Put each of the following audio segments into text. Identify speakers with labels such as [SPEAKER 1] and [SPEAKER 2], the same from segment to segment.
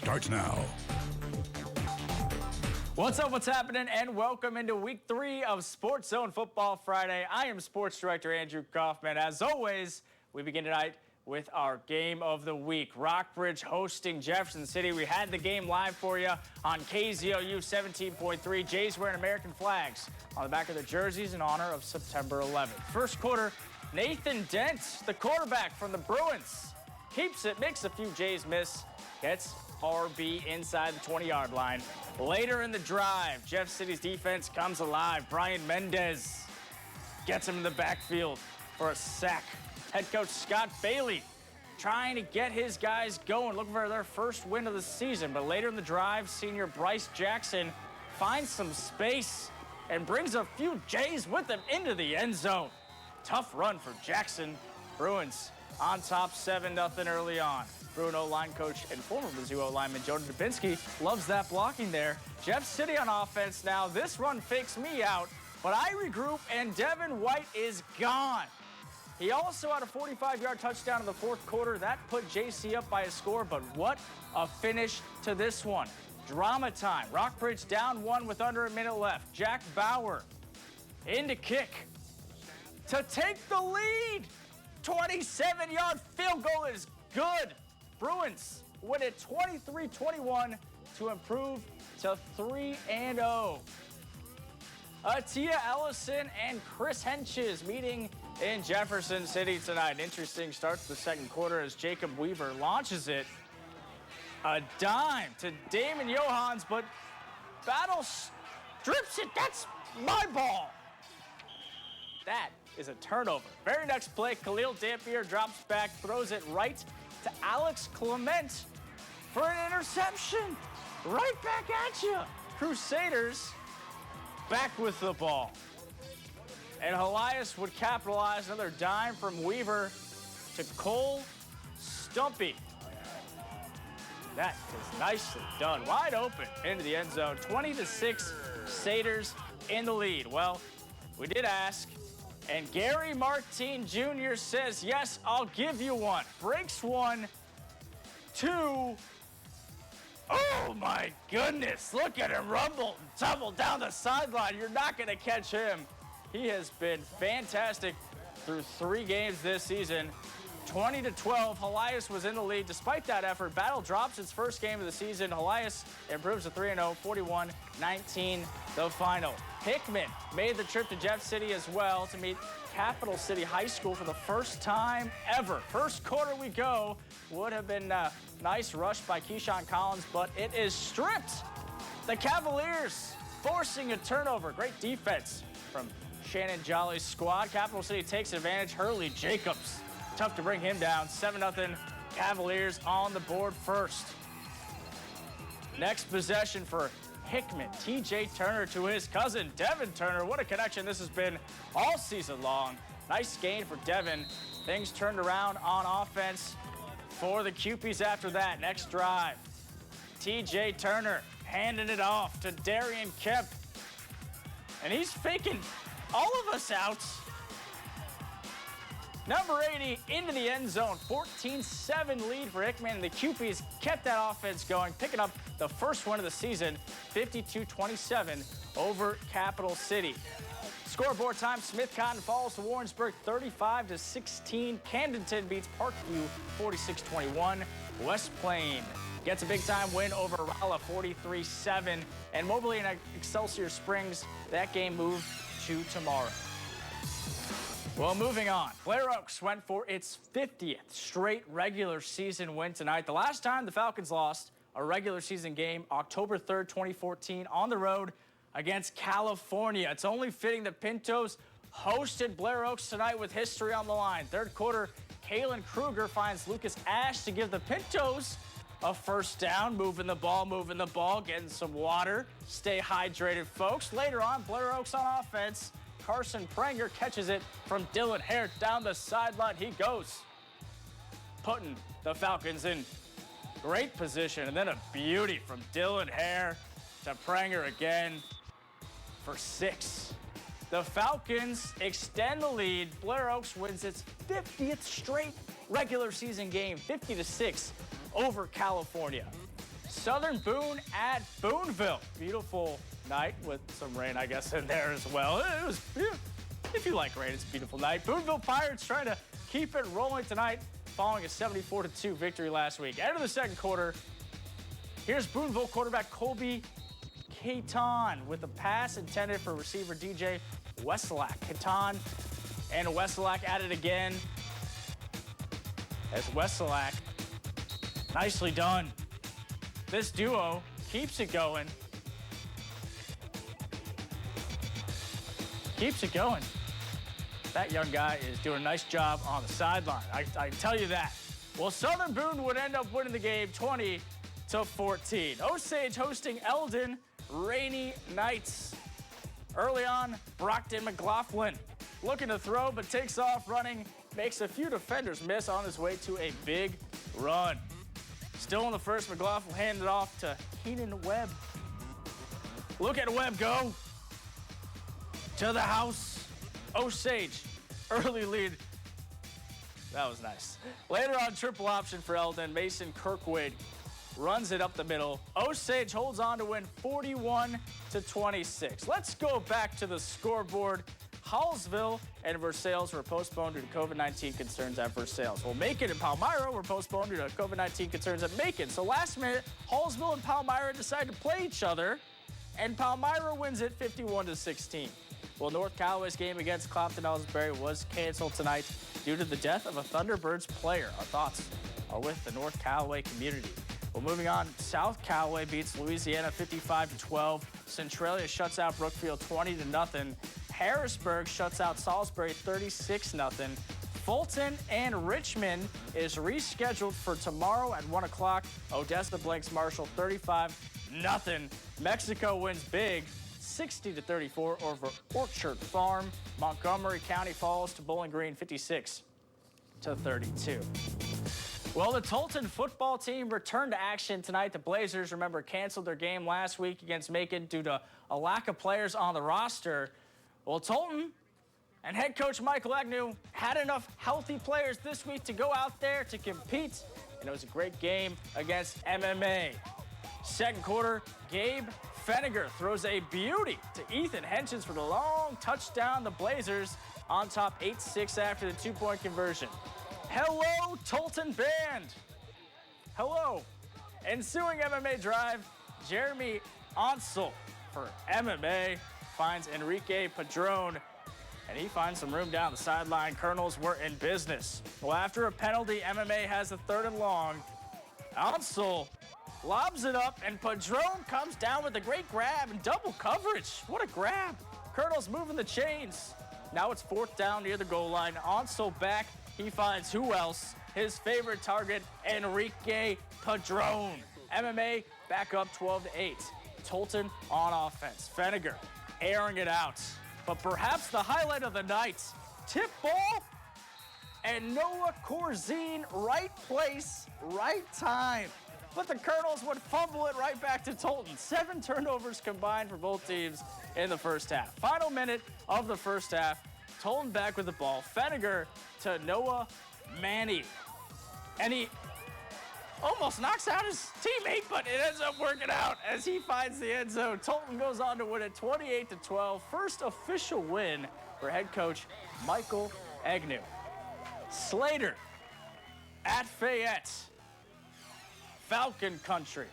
[SPEAKER 1] starts now.
[SPEAKER 2] What's up, what's happening, and welcome into week 3 of SportsZone Football Friday. I am Sports Director Andrew Kaufman. As always, we begin tonight with our game of the week. Rockbridge hosting Jefferson City. We had the game live for you on KZOU 17.3. Jays wearing American flags on the back of their jerseys in honor of September 11th. First quarter, Nathan Dent, the quarterback from the Bruins, keeps it, makes a few Jays miss, gets RB inside the 20-yard line. Later in the drive, Jeff City's defense comes alive. Brian Mendez gets him in the backfield for a sack. Head coach Scott Bailey trying to get his guys going, looking for their first win of the season. But later in the drive, senior Bryce Jackson finds some space and brings a few Jays with him into the end zone. Tough run for Jackson. Bruins on top 7-0 early on. Bruin O-line coach and former Mizzou O-lineman Jordan Dubinsky loves that blocking there. Jeff City on offense now. This run fakes me out, but I regroup, and Devin White is gone. He also had a 45-yard touchdown in the fourth quarter. That put JC up by a score, but what a finish to this one. Drama time. Rockbridge down 1 with under a minute left. Jack Bauer in to kick to take the lead. 27-yard field goal is good. Bruins win it 23-21 to improve to 3-0. Tia Ellison and Chris Henches meeting in Jefferson City tonight. Interesting start to the second quarter as Jacob Weaver launches it. A dime to Damon Johans, but Battle strips it. That's my ball. That is a turnover. Very next play, Khalil Dampier drops back, throws it right to Alex Clement for an interception. Right back at you. Crusaders back with the ball. And Elias would capitalize. Another dime from Weaver to Cole Stumpy. That is nicely done. Wide open into the end zone. 20-6, Satyrs in the lead. Well, we did ask, and Gary Martin Jr. says, yes, I'll give you one. Breaks one, two. Oh, my goodness. Look at him rumble and tumble down the sideline. You're not going to catch him. He has been fantastic through 3 games this season. 20-12, Elias was in the lead. Despite that effort, Battle drops its first game of the season. Elias improves to 3-0, 41-19, the final. Hickman made the trip to Jeff City as well to meet Capital City High School for the first time ever. First quarter we go. Would have been a nice rush by Keyshawn Collins, but it is stripped. The Cavaliers forcing a turnover. Great defense from Shannon Jolly's squad. Capital City takes advantage. Hurley Jacobs, tough to bring him down. 7-0 Cavaliers on the board first. Next possession for Hickman. TJ Turner to his cousin, Devin Turner. What a connection this has been all season long. Nice gain for Devin. Things turned around on offense for the Cupies after that. Next drive, TJ Turner handing it off to Darian Kemp. And he's faking all of us out. Number 80 into the end zone. 14-7 lead for Hickman, and the Cupies kept that offense going, picking up the first one of the season, 52-27 over Capital City. Scoreboard time, Smith Cotton falls to Warrensburg 35-16. Camdenton beats Parkview 46-21. West Plain gets a big-time win over Rolla 43-7. And Moberly and Excelsior Springs, that game moved to tomorrow. Well, moving on. Blair Oaks went for its 50th straight regular season win tonight. The last time the Falcons lost a regular season game, October 3rd, 2014, on the road against California. It's only fitting that Pintos hosted Blair Oaks tonight with history on the line. Third quarter, Kalen Kruger finds Lucas Ash to give the Pintos a first down. Moving the ball, getting some water. Stay hydrated, folks. Later on, Blair Oaks on offense. Carson Pranger catches it from Dylan Hare down the sideline. He goes, putting the Falcons in great position. And then a beauty from Dylan Hare to Pranger again for 6. The Falcons extend the lead. Blair Oaks wins its 50th straight regular season game, 50-6 over California. Southern Boone at Booneville. Beautiful night with some rain, I guess, in there as well. It was, if you like rain, it's a beautiful night. Booneville Pirates trying to keep it rolling tonight following a 74-2 victory last week. End of the second quarter. Here's Booneville quarterback Colby Caton with a pass intended for receiver DJ Wesselak. Caton and Wesselak at it again as Wesselak, nicely done. This duo keeps it going. Keeps it going. That young guy is doing a nice job on the sideline. I can tell you that. Well, Southern Boone would end up winning the game 20-14. Osage hosting Eldon, rainy nights. Early on, Brockton McLaughlin looking to throw, but takes off running, makes a few defenders miss on his way to a big run. Still in the first, McLaughlin handed off to Keenan Webb. Look at Webb go to the house. Osage, early lead. That was nice. Later on, triple option for Eldon. Mason Kirkwood runs it up the middle. Osage holds on to win 41-26. Let's go back to the scoreboard. Hallsville and Versailles were postponed due to COVID-19 concerns at Versailles. Well, Macon and Palmyra were postponed due to COVID-19 concerns at Macon. So last minute, Hallsville and Palmyra decided to play each other, and Palmyra wins it 51-16. Well, North Callaway's game against Salisbury was canceled tonight due to the death of a Thunderbirds player. Our thoughts are with the North Callaway community. Well, moving on, South Callaway beats Louisiana 55-12. Centralia shuts out Brookfield 20-0. Harrisburg shuts out Salisbury 36-0. Fulton and Richmond is rescheduled for tomorrow at 1 o'clock. Odessa blanks Marshall 35-0. Mexico wins big 60-34 over Orchard Farm. Montgomery County falls to Bowling Green 56-32. Well, the Tolton football team returned to action tonight. The Blazers, remember, canceled their game last week against Macon due to a lack of players on the roster. Well, Tolton and head coach Michael Agnew had enough healthy players this week to go out there to compete, and it was a great game against MMA. Second quarter, Gabe Feniger throws a beauty to Ethan Henchins for the long touchdown. The Blazers on top 8-6 after the two-point conversion. Hello, Tolton band. Hello. Ensuing MMA drive, Jeremy Onsel for MMA finds Enrique Padron, and he finds some room down the sideline. Colonels were in business. Well, after a penalty, MMA has a 3rd and long. Onsel lobs it up, and Padron comes down with a great grab and double coverage. What a grab. Colonels moving the chains. Now it's 4th down near the goal line. Onsel back. He finds who else? His favorite target, Enrique Padron. MMA back up 12-8. Tolton on offense. Feniger airing it out. But perhaps the highlight of the night, tip ball and Noah Corzine, right place, right time. But the Colonels would fumble it right back to Tolton. 7 turnovers combined for both teams in the first half. Final minute of the first half. Tolton back with the ball. Feniger to Noah Manny. And he almost knocks out his teammate, but it ends up working out as he finds the end zone. Tolton goes on to win it 28-12. First official win for head coach Michael Agnew. Slater at Fayette. Falcon Country.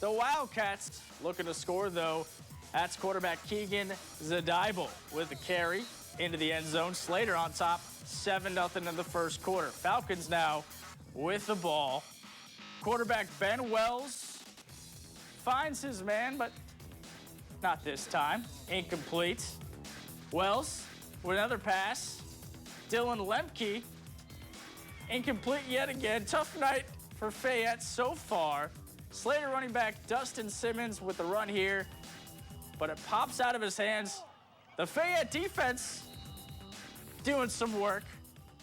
[SPEAKER 2] The Wildcats looking to score, though. That's quarterback Keegan Zadibel with the carry into the end zone. Slater on top, 7-0 in the first quarter. Falcons now with the ball. Quarterback Ben Wells finds his man, but not this time. Incomplete. Wells with another pass. Dylan Lemke, incomplete yet again. Tough night for Fayette so far. Slater running back Dustin Simmons with the run here, but it pops out of his hands. The Fayette defense doing some work.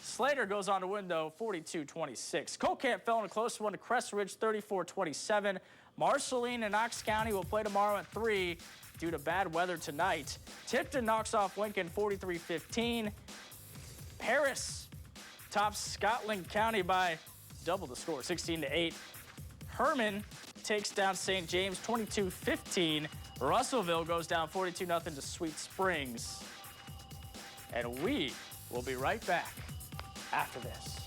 [SPEAKER 2] Slater goes on to win, though, 42-26. Colcamp fell in a close one to Crest Ridge, 34-27. Marceline and Knox County will play tomorrow at 3 due to bad weather tonight. Tipton knocks off Lincoln, 43-15. Paris tops Scotland County by double the score, 16-8. Herman takes down St. James 22-15. Russellville goes down 42-0 to Sweet Springs. And we will be right back after this.